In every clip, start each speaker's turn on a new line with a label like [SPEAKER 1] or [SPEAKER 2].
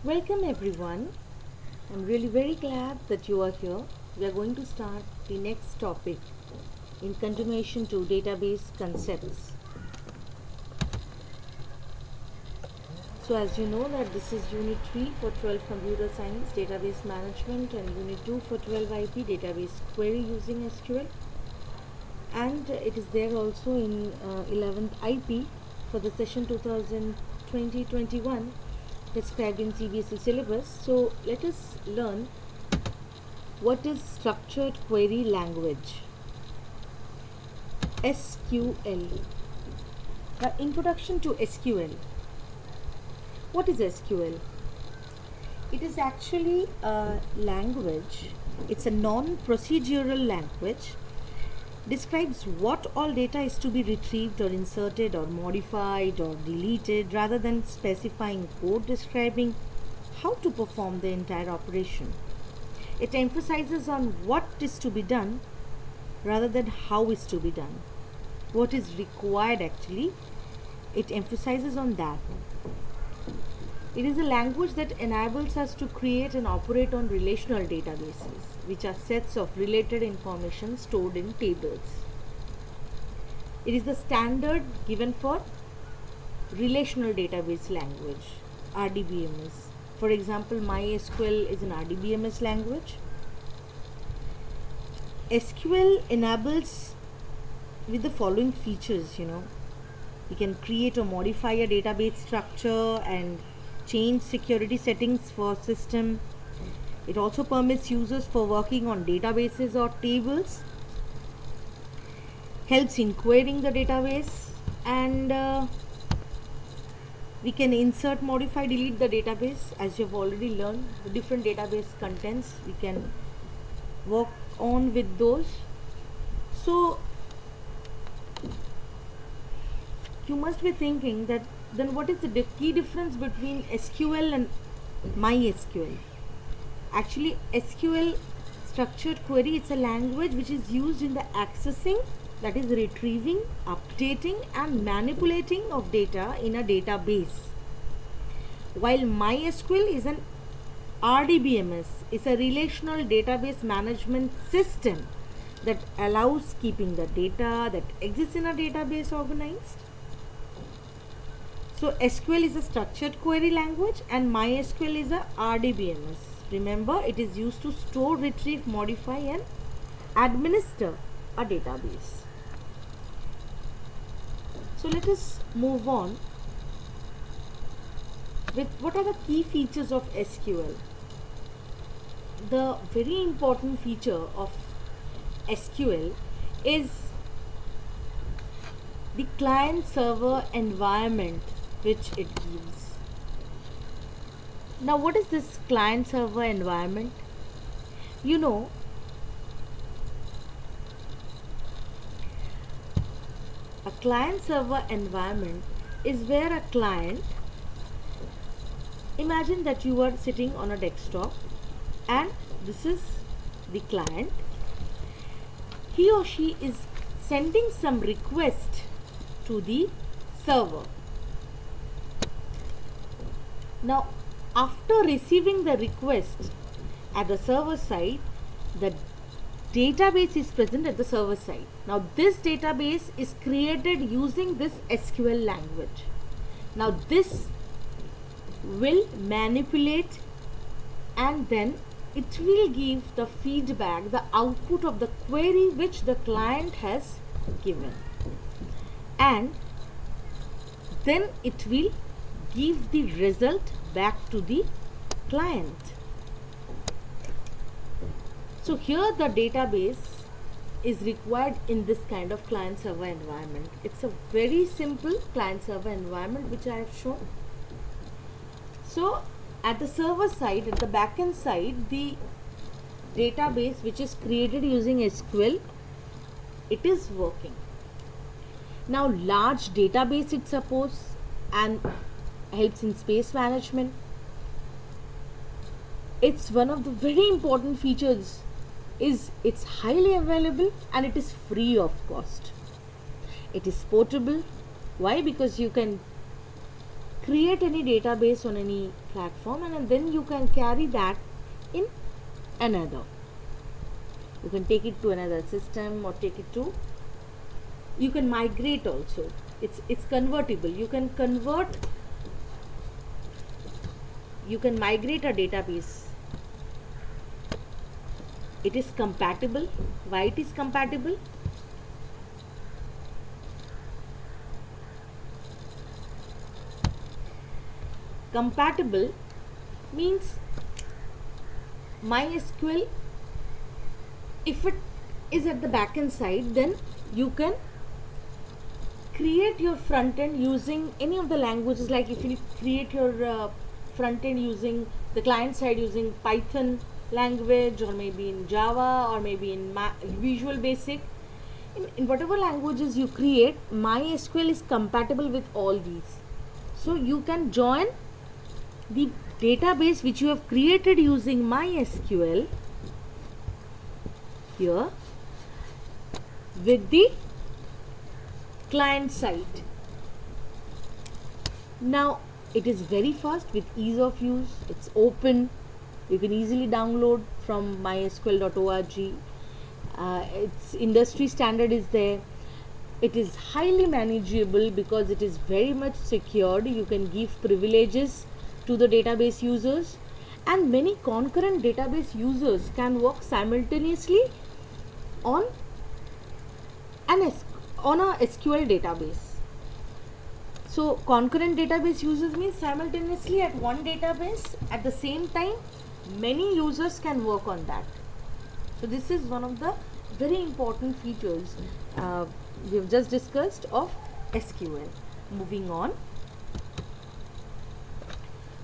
[SPEAKER 1] Welcome everyone. I'm really very glad that you are here. We are going to start the next topic in continuation to database concepts. So as you know that this is unit 3 for 12 computer science database management and unit 2 for 12 IP database query using SQL, and it is there also in 11th IP for the session 2020-21 described in CBSE syllabus. So let us learn what is structured query language, SQL. Now, introduction to SQL. What is SQL? It is actually a language, it's a non-procedural language, describes what all data is to be retrieved or inserted or modified or deleted rather than specifying code describing how to perform the entire operation. It emphasizes on what is to be done rather than how is to be done. What is required actually, it emphasizes on that. It is a language that enables us to create and operate on relational databases, which are sets of related information stored in tables. It is the standard given for relational database language, RDBMS. For example, MySQL is an RDBMS language. SQL enables with the following features, we can create or modify a database structure and change security settings for system. It also permits users for working on databases or tables, helps in querying the database, and we can insert, modify, delete the database. As you have already learned, the different database contents, we can work on with those. So you must be thinking that then what is the key difference between SQL and MySQL? Actually, SQL, structured query, it's a language which is used in the accessing, that is retrieving, updating and manipulating of data in a database, while MySQL is an RDBMS, is a relational database management system that allows keeping the data that exists in a database organized. So SQL is a structured query language and MySQL is a RDBMS. Remember, it is used to store, retrieve, modify and administer a database. So let us move on with what are the key features of SQL. The very important feature of SQL is the client server environment which it gives. Now, what is this client server environment? A client server environment is where a client, imagine that you are sitting on a desktop and this is the client. He or she is sending some request to the server. Now, after receiving the request at the server side, the database is present at the server side. Now, this database is created using this SQL language. Now, this will manipulate and then it will give the feedback, the output of the query which the client has given, and then it will give the result back to the client. So here the database is required in this kind of client server environment. It's a very simple client server environment which I have shown. So at the server side, at the backend side, the database which is created using SQL, it is working. Now large database it supports and helps in space management. It's one of the very important features is it's highly available and it is free of cost. It is portable. Why? Because you can create any database on any platform, and then you can carry that in another. You can take it to another system or take it to, you can migrate also. It's convertible. You can migrate a database. It is compatible. Why it is compatible? Compatible means MySQL, if it is at the backend side, then you can create your front end using any of the languages. Like if you create your front end using the client side using Python language, or maybe in Java, or maybe in Visual Basic, in whatever languages you create, MySQL is compatible with all these. So you can join the database which you have created using MySQL here with the client side. Now it is very fast with ease of use. It's open. You can easily download from mysql.org. Its industry standard is there. It is highly manageable because it is very much secured. You can give privileges to the database users, and many concurrent database users can work simultaneously on a SQL database. So concurrent database users means simultaneously at one database at the same time many users can work on that. So this is one of the very important features we have just discussed of SQL. Moving on.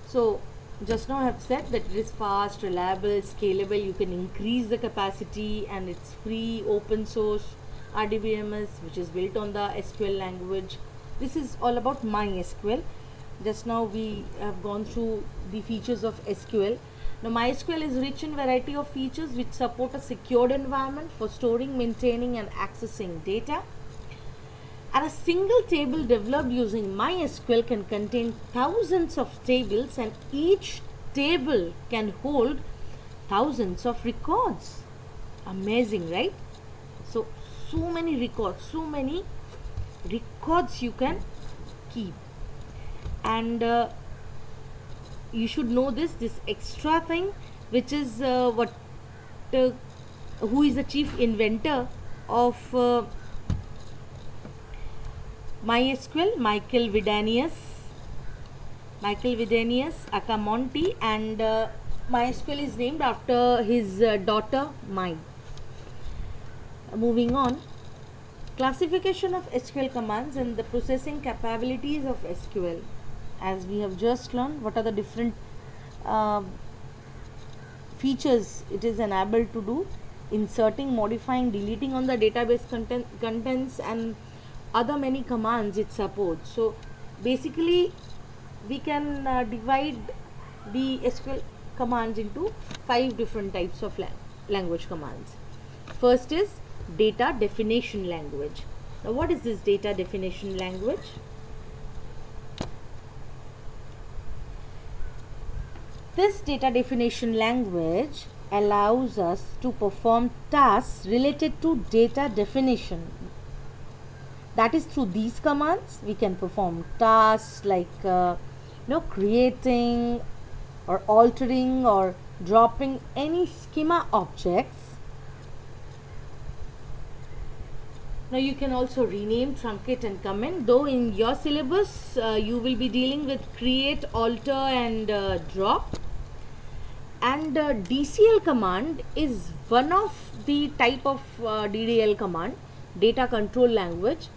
[SPEAKER 1] So just now I have said that it is fast, reliable, scalable. You can increase the capacity, and it's free, open source RDBMS, which is built on the SQL language. This is all about MySQL. Just now we have gone through the features of SQL. Now MySQL is rich in variety of features which support a secured environment for storing, maintaining and accessing data. And a single table developed using MySQL can contain thousands of tables, and each table can hold thousands of records. Amazing, right? So many records you can keep. And you should know this extra thing, which is who is the chief inventor of MySQL, Michael Vidanius Acamonte, and MySQL is named after his daughter Mai. Moving on, classification of SQL commands and the processing capabilities of SQL. As we have just learned, what are the different features it is enabled to do: inserting, modifying, deleting on the database contents, and other many commands it supports. So basically we can divide the SQL commands into 5 different types of language commands. First is data definition language. Now what is this data definition language? This data definition language allows us to perform tasks related to data definition. That is, through these commands we can perform tasks like creating or altering or dropping any schema objects. Now you can also rename, truncate and comment. Though in your syllabus you will be dealing with create, alter and drop. And DCL command is one of the type of DDL command, data control language.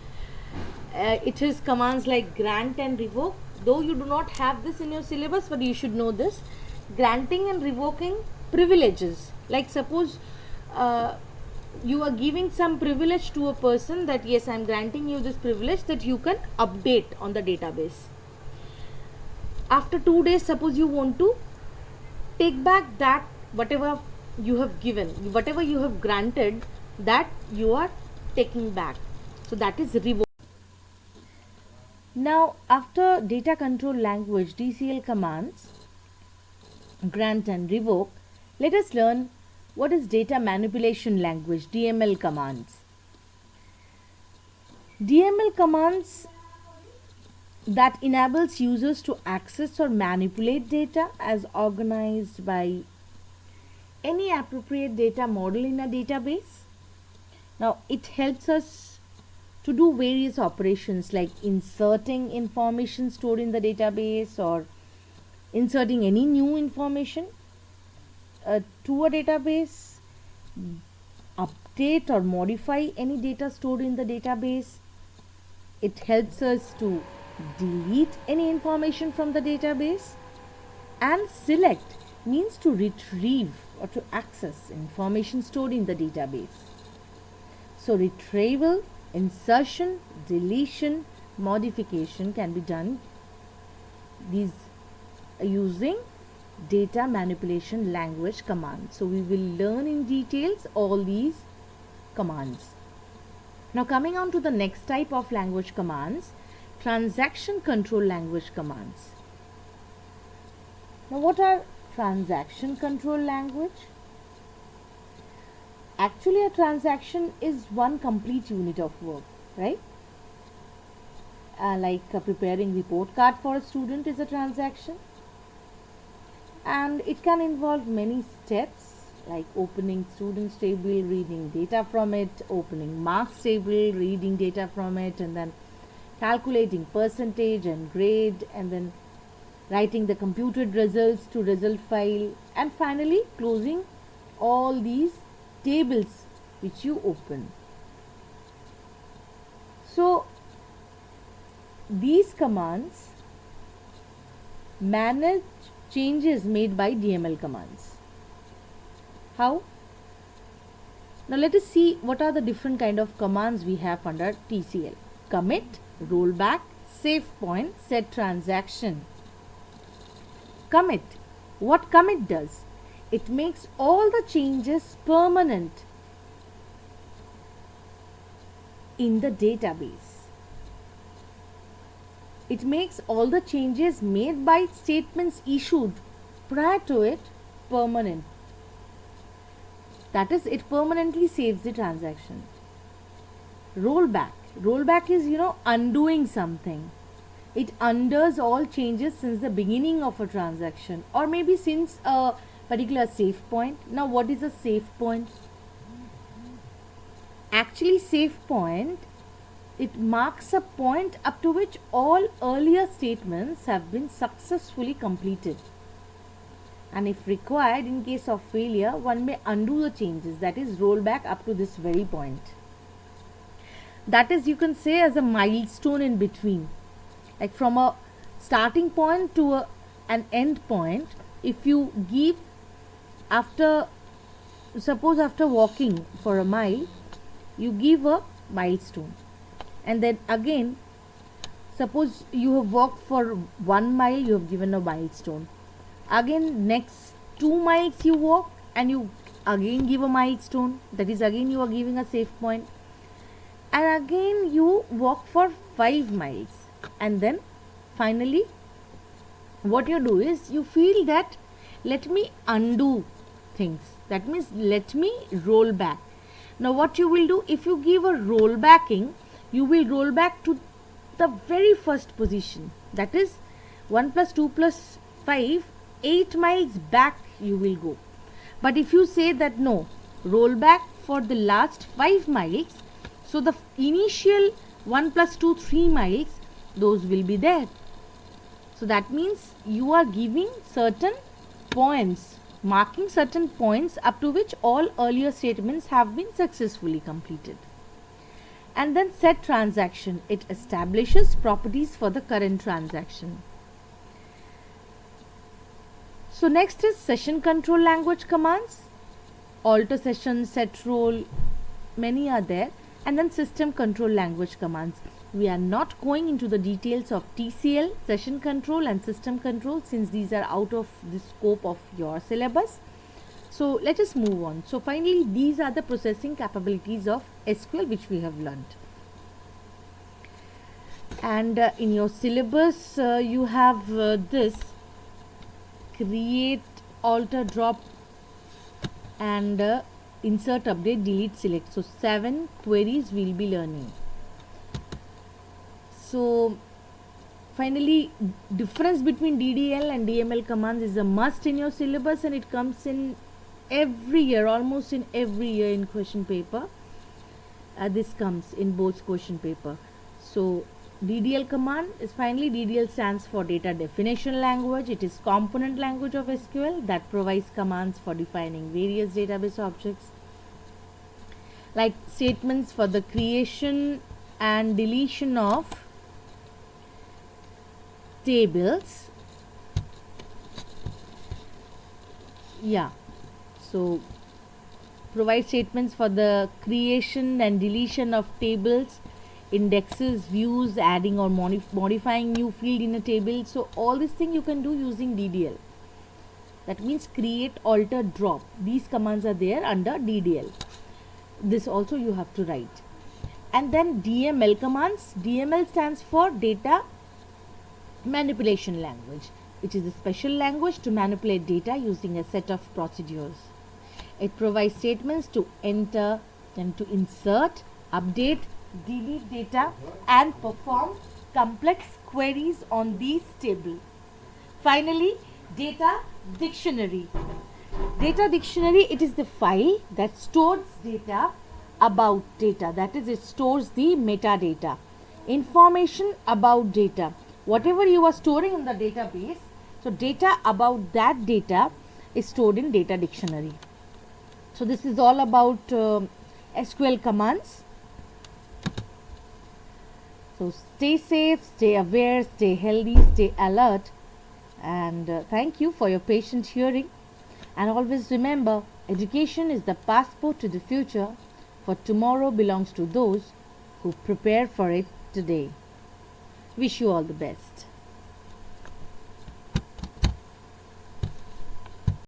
[SPEAKER 1] It is commands like grant and revoke. Though you do not have this in your syllabus, but you should know this. Granting and revoking privileges. Like suppose you are giving some privilege to a person, that yes, I am granting you this privilege that you can update on the database. After 2 days, suppose you want to take back that whatever you have given, whatever you have granted, that you are taking back. So that is revoke. Now, after data control language DCL commands, grant and revoke, let us learn what is data manipulation language DML commands. DML commands that enables users to access or manipulate data as organized by any appropriate data model in a database. Now, it helps us to do various operations like inserting information stored in the database or inserting any new information to a database, update or modify any data stored in the database. It helps us to delete any information from the database, and select means to retrieve or to access information stored in the database. So retrieval, insertion, deletion, modification can be done these using data manipulation language commands. So we will learn in details all these commands. Now coming on to the next type of language commands, transaction control language commands. Now what are transaction control language? Actually, a transaction is one complete unit of work, right? Preparing report card for a student is a transaction, and it can involve many steps like opening students table, reading data from it, opening marks table, reading data from it, and then calculating percentage and grade, and then writing the computed results to result file, and finally closing all these tables which you open. So these commands manage changes made by DML commands. How? Now let us see what are the different kind of commands we have under TCL. Commit, rollback, save point, set transaction. Commit. What commit does? It makes all the changes permanent in the database. It makes all the changes made by statements issued prior to it permanent. That is, it permanently saves the transaction. Rollback. Rollback is, undoing something. It undoes all changes since the beginning of a transaction, or maybe since a particular save point. Now what is a save point? Actually, save point, it marks a point up to which all earlier statements have been successfully completed, and if required, in case of failure, one may undo the changes, that is rollback up to this very point. That is, you can say, as a milestone in between, like from a starting point to an end point. If you give suppose after walking for a mile, you give a milestone, and then again, suppose you have walked for 1 mile, you have given a milestone. Again, next 2 miles you walk and you again give a milestone, that is, again you are giving a save point, and again you walk for 5 miles, and then finally what you do is you feel that let me undo things, that means let me roll back. Now what you will do, if you give a rollbacking, you will roll back to the very first position, that is 1 plus 2 plus 5, 8 miles back you will go. But if you say that no, roll back for the last 5 miles, so the initial 1 plus 2, 3 miles, those will be there. So that means you are giving certain points, marking certain points up to which all earlier statements have been successfully completed. And then set transaction, it establishes properties for the current transaction. So next is session control language commands. Alter session, set role, many are there. And then system control language commands. We are not going into the details of TCL, session control and system control, since these are out of the scope of your syllabus. So let us move on. So finally, these are the processing capabilities of SQL which we have learnt. And in your syllabus you have this create, alter, drop, and insert, update, delete, select. So 7 queries we'll be learning. So finally, difference between DDL and DML commands is a must in your syllabus, and it comes in every year, almost in every year in question paper. This comes in both question paper. So DDL command is, finally, DDL stands for data definition language. It is component language of SQL that provides commands for defining various database objects, like statements for the creation and deletion of tables. Yeah, so provide statements for the creation and deletion of tables, indexes, views, adding or modifying new field in a table. So all these things you can do using DDL. That means create, alter, drop. These commands are there under DDL. This also you have to write. And then DML commands. DML stands for data manipulation language, which is a special language to manipulate data using a set of procedures. It provides statements to enter and to insert, update, delete data, and perform complex queries on these tables. Finally, data dictionary. Data dictionary, it is the file that stores data about data. That is, it stores the metadata, information about data. Whatever you are storing in the database, so data about that data is stored in data dictionary. So this is all about SQL commands. So stay safe, stay aware, stay healthy, stay alert, and thank you for your patient hearing. And always remember, education is the passport to the future, for tomorrow belongs to those who prepare for it today. Wish you all the best.